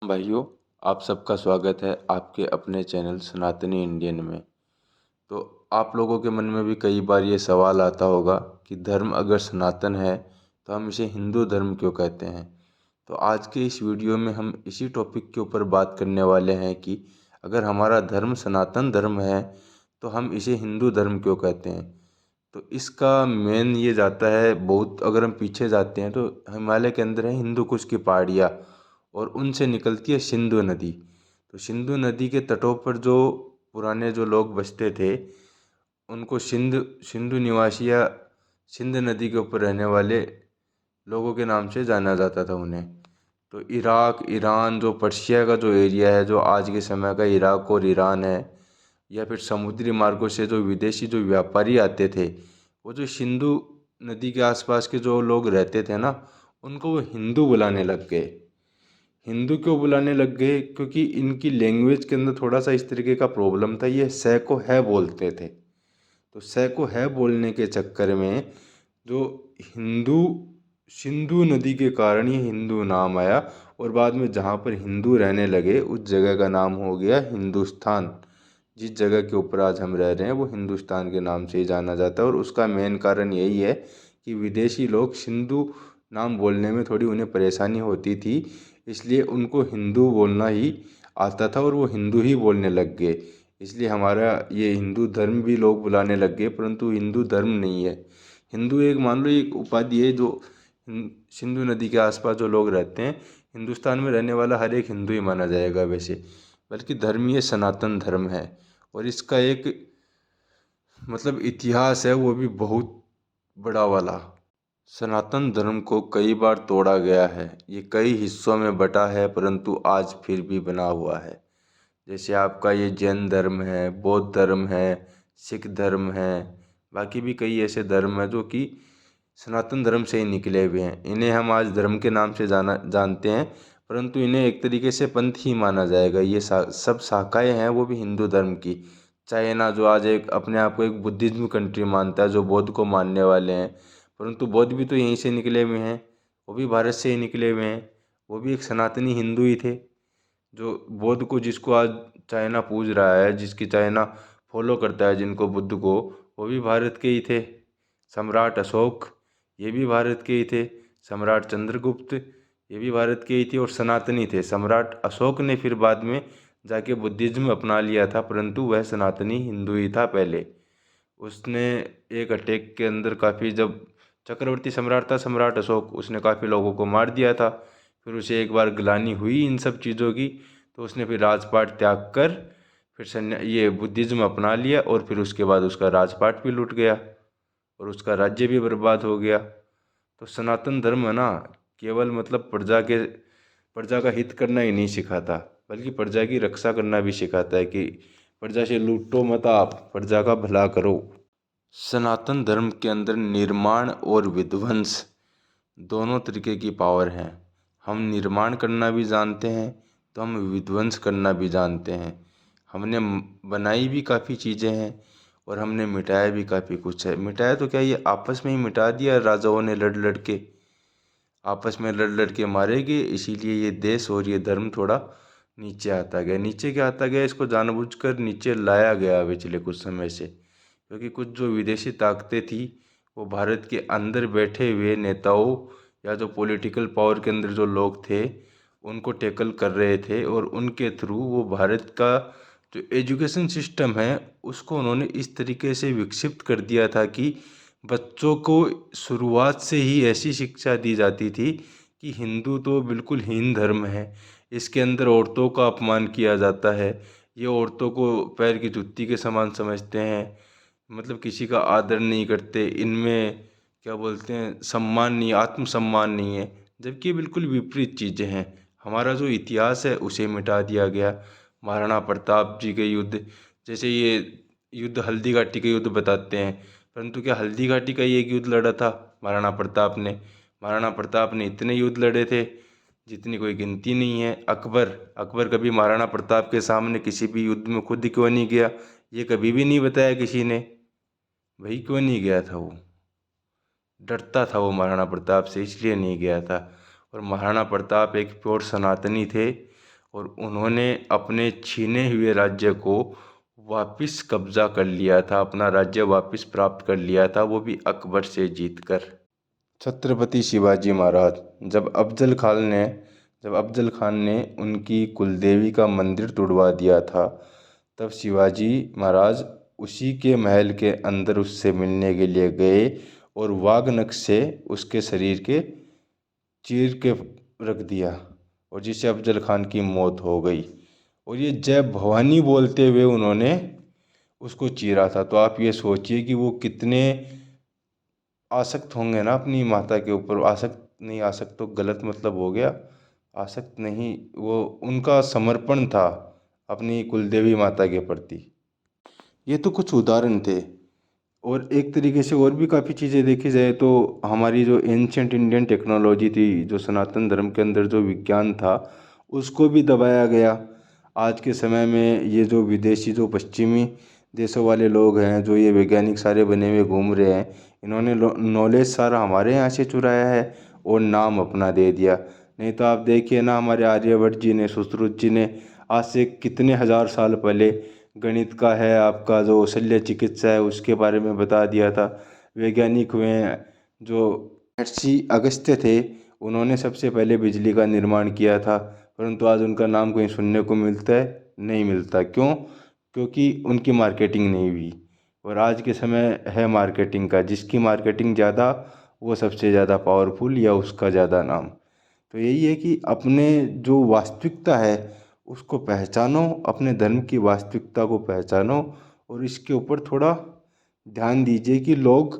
भाइयों, आप सबका स्वागत है आपके अपने चैनल सनातनी इंडियन में। तो आप लोगों के मन में भी कई बार ये सवाल आता होगा कि धर्म अगर सनातन है तो हम इसे हिंदू धर्म क्यों कहते हैं। तो आज के इस वीडियो में हम इसी टॉपिक के ऊपर बात करने वाले हैं कि अगर हमारा धर्म सनातन धर्म है तो हम इसे हिंदू धर्म क्यों कहते हैं। तो इसका मेन ये जाता है, बहुत अगर हम पीछे जाते हैं तो हिमालय के अंदर है हिंदू कुश की पहाड़ियाँ और उनसे निकलती है सिंधु नदी। तो सिंधु नदी के तटों पर जो पुराने जो लोग बसते थे उनको सिंधु सिंधु निवासी या सिंध नदी के ऊपर रहने वाले लोगों के नाम से जाना जाता था उन्हें। तो इराक, ईरान, जो पर्शिया का जो एरिया है, जो आज के समय का इराक और ईरान है, या फिर समुद्री मार्गों से जो विदेशी जो व्यापारी आते थे, वो जो सिंधु नदी के आसपास के जो लोग रहते थे ना, उनको वो हिंदू बुलाने लग गए। हिंदू क्यों बुलाने लग गए? क्योंकि इनकी लैंग्वेज के अंदर थोड़ा सा इस तरीके का प्रॉब्लम था, ये से को है बोलते थे। तो से को है बोलने के चक्कर में जो हिंदू, सिंधु नदी के कारण ये हिंदू नाम आया और बाद में जहाँ पर हिंदू रहने लगे उस जगह का नाम हो गया हिंदुस्तान। जिस जगह के ऊपर आज हम रह रहे हैं वो हिंदुस्तान के नाम से ही जाना जाता है और उसका मेन कारण यही है कि विदेशी लोग सिंधु नाम बोलने में थोड़ी उन्हें परेशानी होती थी, इसलिए उनको हिंदू बोलना ही आता था और वो हिंदू ही बोलने लग गए। इसलिए हमारा ये हिंदू धर्म भी लोग बुलाने लग गए, परंतु हिंदू धर्म नहीं है। हिंदू एक मान लो एक उपाधि है जो सिंधु नदी के आसपास जो लोग रहते हैं, हिंदुस्तान में रहने वाला हर एक हिंदू ही माना जाएगा वैसे, बल्कि धर्म ये सनातन धर्म है। और इसका एक मतलब इतिहास है, वो भी बहुत बड़ा वाला। सनातन धर्म को कई बार तोड़ा गया है, ये कई हिस्सों में बटा है, परंतु आज फिर भी बना हुआ है। जैसे आपका ये जैन धर्म है, बौद्ध धर्म है, सिख धर्म है, बाकी भी कई ऐसे धर्म हैं जो कि सनातन धर्म से ही निकले हुए हैं। इन्हें हम आज धर्म के नाम से जानते हैं, परंतु इन्हें एक तरीके से पंथ ही माना जाएगा। ये सब शाखाएँ हैं वो भी हिंदू धर्म की। चाइना जो आज एक अपने आप को एक बुद्धिज्म कंट्री मानता है, जो बौद्ध को मानने वाले हैं, परंतु बौद्ध भी तो यहीं से निकले हुए हैं, वो भी भारत से ही निकले हुए हैं, वो भी एक सनातनी हिंदू ही थे। जो बौद्ध को, जिसको आज चाइना पूज रहा है, जिसकी चाइना फॉलो करता है, जिनको बुद्ध को, वो भी भारत के ही थे। सम्राट अशोक, ये भी भारत के ही थे। सम्राट चंद्रगुप्त, ये भी भारत के ही थे और सनातनी थे। सम्राट अशोक ने फिर बाद में जाके बुद्धिज्म अपना लिया था, परंतु वह सनातनी हिंदू ही था पहले। उसने एक अटैक के अंदर काफ़ी, जब चक्रवर्ती सम्राट था सम्राट अशोक, उसने काफ़ी लोगों को मार दिया था। फिर उसे एक बार ग्लानि हुई इन सब चीज़ों की, तो उसने फिर राजपाट त्याग कर फिर ये बुद्धिज्म अपना लिया और फिर उसके बाद उसका राजपाट भी लूट गया और उसका राज्य भी बर्बाद हो गया। तो सनातन धर्म है ना, केवल मतलब प्रजा का हित करना ही नहीं सिखाता, बल्कि प्रजा की रक्षा करना भी सिखाता है कि प्रजा से लूटो मत, आप प्रजा का भला करो। सनातन धर्म के अंदर निर्माण और विध्वंस दोनों तरीके की पावर है। हम निर्माण करना भी जानते हैं तो हम विध्वंस करना भी जानते हैं। हमने बनाई भी काफ़ी चीज़ें हैं और हमने मिटाया भी काफ़ी कुछ है। मिटाया तो क्या, ये आपस में ही मिटा दिया राजाओं ने, लड़ लड़ के आपस में लड़ लड़ के मारे गए, इसीलिए ये देश और ये धर्म थोड़ा नीचे आता गया। नीचे क्या आता गया, इसको जानबूझकर नीचे लाया गया पिछले कुछ समय से, क्योंकि कुछ जो विदेशी ताकतें थी वो भारत के अंदर बैठे हुए नेताओं या जो पॉलिटिकल पावर के अंदर जो लोग थे उनको टैकल कर रहे थे और उनके थ्रू वो भारत का जो एजुकेशन सिस्टम है उसको उन्होंने इस तरीके से विकसित कर दिया था कि बच्चों को शुरुआत से ही ऐसी शिक्षा दी जाती थी कि हिंदू तो बिल्कुल हीन धर्म है, इसके अंदर औरतों का अपमान किया जाता है, ये औरतों को पैर की जुत्ती के समान समझते हैं, मतलब किसी का आदर नहीं करते, इनमें क्या बोलते हैं सम्मान नहीं, आत्मसम्मान नहीं है। जबकि ये बिल्कुल विपरीत चीज़ें हैं। हमारा जो इतिहास है उसे मिटा दिया गया। महाराणा प्रताप जी के युद्ध, जैसे ये युद्ध हल्दी घाटी के युद्ध बताते हैं, परंतु क्या हल्दी घाटी का ही एक युद्ध लड़ा था महाराणा प्रताप ने? महाराणा प्रताप ने इतने युद्ध लड़े थे जितनी कोई गिनती नहीं है। अकबर अकबर कभी महाराणा प्रताप के सामने किसी भी युद्ध में खुद क्यों नहीं गया, ये कभी भी नहीं बताया किसी ने। भाई क्यों नहीं गया था वो? डरता था वो महाराणा प्रताप से, इसलिए नहीं गया था। और महाराणा प्रताप एक प्योर सनातनी थे, और उन्होंने अपने छीने हुए राज्य को वापस कब्जा कर लिया था, अपना राज्य वापस प्राप्त कर लिया था, वो भी अकबर से जीतकर। छत्रपति शिवाजी महाराज, जब अफजल खान ने उनकी कुलदेवी का मंदिर तुड़वा दिया था, तब शिवाजी महाराज उसी के महल के अंदर उससे मिलने के लिए गए और वाघ नख से उसके शरीर के चीर के रख दिया, और जिससे अफजल खान की मौत हो गई। और ये जय भवानी बोलते हुए उन्होंने उसको चीरा था। तो आप ये सोचिए कि वो कितने आसक्त होंगे ना अपनी माता के ऊपर। आसक्त नहीं, आसक्त तो गलत मतलब हो गया, आसक्त नहीं, वो उनका समर्पण था अपनी कुलदेवी माता के प्रति। ये तो कुछ उदाहरण थे, और एक तरीके से और भी काफ़ी चीज़ें देखी जाए तो हमारी जो एंशंट इंडियन टेक्नोलॉजी थी, जो सनातन धर्म के अंदर जो विज्ञान था, उसको भी दबाया गया। आज के समय में ये जो विदेशी, जो पश्चिमी देशों वाले लोग हैं, जो ये वैज्ञानिक सारे बने हुए घूम रहे हैं, इन्होंने नॉलेज सारा हमारे यहाँ से चुराया है और नाम अपना दे दिया। नहीं तो आप देखिए ना, हमारे आर्यभट्ट जी ने, सुश्रुत जी ने आज से कितने हजार साल पहले गणित का है, आपका जो शल्य चिकित्सा है, उसके बारे में बता दिया था। वैज्ञानिक हुए हैं जो महर्षि अगस्त्य थे, उन्होंने सबसे पहले बिजली का निर्माण किया था, परंतु आज उनका नाम कहीं सुनने को मिलता है? नहीं मिलता। क्यों? क्योंकि उनकी मार्केटिंग नहीं हुई। और आज के समय है मार्केटिंग का, जिसकी मार्केटिंग ज़्यादा वो सबसे ज़्यादा पावरफुल, या उसका ज़्यादा नाम। तो यही है कि अपने जो वास्तविकता है उसको पहचानो, अपने धर्म की वास्तविकता को पहचानो, और इसके ऊपर थोड़ा ध्यान दीजिए कि लोग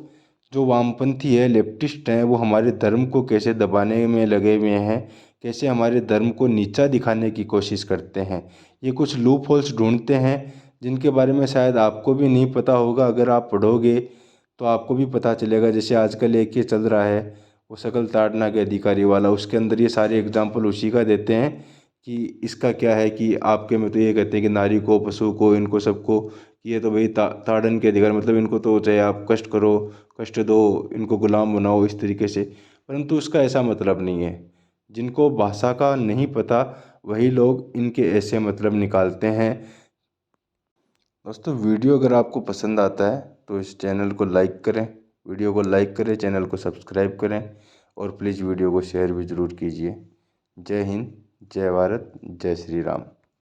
जो वामपंथी है, लेफ्टिस्ट हैं, वो हमारे धर्म को कैसे दबाने में लगे हुए हैं, कैसे हमारे धर्म को नीचा दिखाने की कोशिश करते हैं। ये कुछ लूप होल्स ढूंढते हैं जिनके बारे में शायद आपको भी नहीं पता होगा। अगर आप पढ़ोगे तो आपको भी पता चलेगा। जैसे आजकल एक ये चल रहा है, वो सकल ताड़ना के अधिकारी वाला, उसके अंदर ये सारे एग्जाम्पल उसी का देते हैं कि इसका क्या है कि आपके में तो ये कहते हैं कि नारी को, पशु को, इनको सबको, ये तो भाई ताड़न के अधिकार, मतलब इनको तो चाहे आप कष्ट करो, कष्ट दो, इनको गुलाम बनाओ, इस तरीके से। परंतु उसका ऐसा मतलब नहीं है। जिनको भाषा का नहीं पता वही लोग इनके ऐसे मतलब निकालते हैं। दोस्तों, वीडियो अगर आपको पसंद आता है तो इस चैनल को लाइक करें, वीडियो को लाइक करें, चैनल को सब्सक्राइब करें, और प्लीज़ वीडियो को शेयर भी ज़रूर कीजिए। जय हिंद, जय भारत, जय श्री राम।